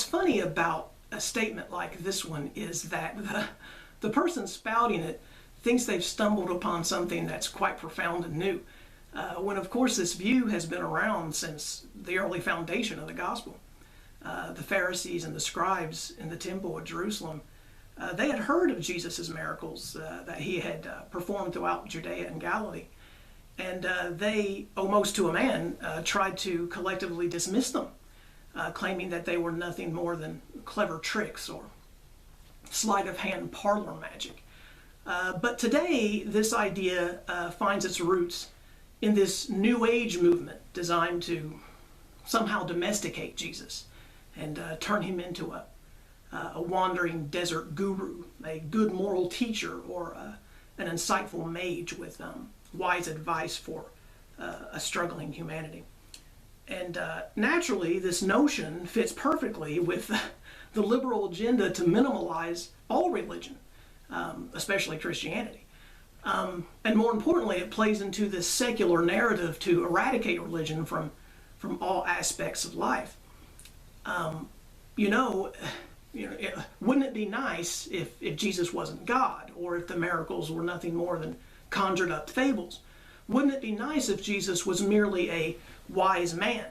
funny about a statement like this one is that the person spouting it thinks they've stumbled upon something that's quite profound and new, when of course this view has been around since the early foundation of the gospel. The Pharisees and the scribes in the temple at Jerusalem, they had heard of Jesus' miracles that he had performed throughout Judea and Galilee. And they, almost to a man, tried to collectively dismiss them, claiming that they were nothing more than clever tricks or sleight of hand parlor magic. But today, this idea finds its roots in this New Age movement designed to somehow domesticate Jesus and turn him into a wandering desert guru, a good moral teacher, or an insightful mage with wise advice for a struggling humanity. And naturally, this notion fits perfectly with the liberal agenda to minimalize all religion, especially Christianity. And more importantly, it plays into this secular narrative to eradicate religion from all aspects of life. Wouldn't it be nice if Jesus wasn't God, or if the miracles were nothing more than conjured up fables? Wouldn't it be nice if Jesus was merely a wise man?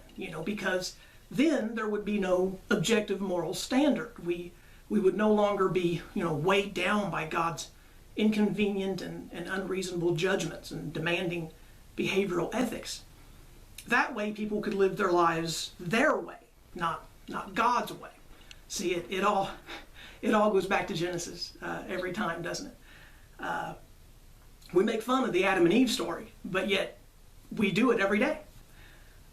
Because then there would be no objective moral standard. We would no longer be, weighed down by God's inconvenient and unreasonable judgments and demanding behavioral ethics. That way people could live their lives their way, not God's way. See, it all goes back to Genesis every time, doesn't it? We make fun of the Adam and Eve story, but yet we do it every day.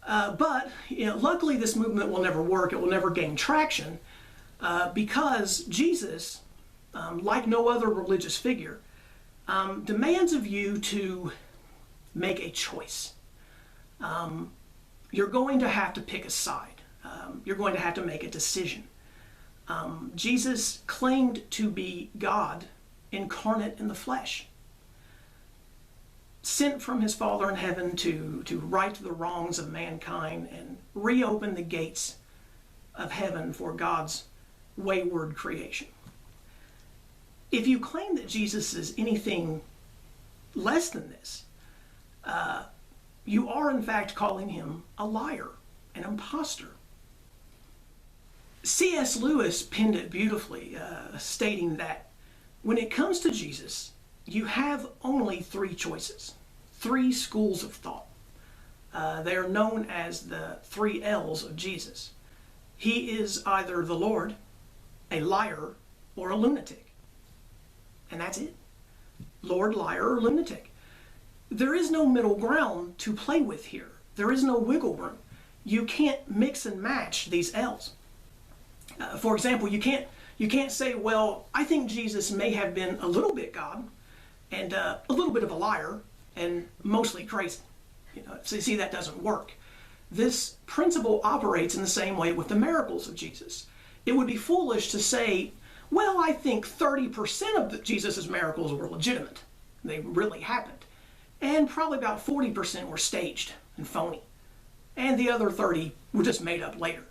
But luckily this movement will never work. It will never gain traction because Jesus, like no other religious figure, demands of you to make a choice. You're going to have to pick a side. You're going to have to make a decision. Jesus claimed to be God incarnate in the flesh, sent from his Father in heaven to right the wrongs of mankind and reopen the gates of heaven for God's wayward creation. If you claim that Jesus is anything less than this, you are in fact calling him a liar, an imposter. C.S. Lewis penned it beautifully, stating that when it comes to Jesus, you have only three choices, three schools of thought. They are known as the 3 L's of Jesus. He is either the Lord, a liar, or a lunatic. And that's it. Lord, liar, or lunatic. There is no middle ground to play with here. There is no wiggle room. You can't mix and match these L's. For example, you can't say, well, I think Jesus may have been a little bit God and a little bit of a liar and mostly crazy. See, that doesn't work. This principle operates in the same way with the miracles of Jesus. It would be foolish to say, well, I think 30% of Jesus' miracles were legitimate. They really happened. And probably about 40% were staged and phony. And the other 30 were just made up later.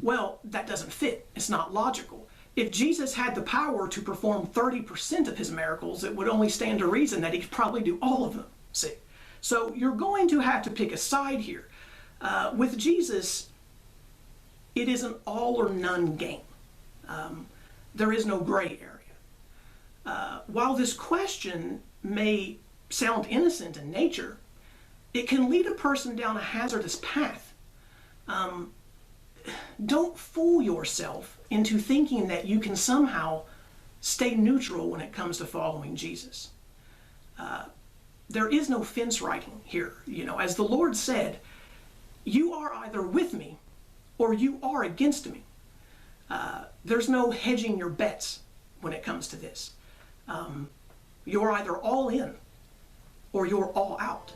Well, that doesn't fit. It's not logical. If Jesus had the power to perform 30% of his miracles, it would only stand to reason that he could probably do all of them. See? So you're going to have to pick a side here. With Jesus, it is an all or none game. There is no gray area. While this question may sound innocent in nature, it can lead a person down a hazardous path. Don't fool yourself into thinking that you can somehow stay neutral when it comes to following Jesus. There is no fence riding here. As the Lord said, you are either with me or you are against me. There's no hedging your bets when it comes to this. You're either all in or you're all out.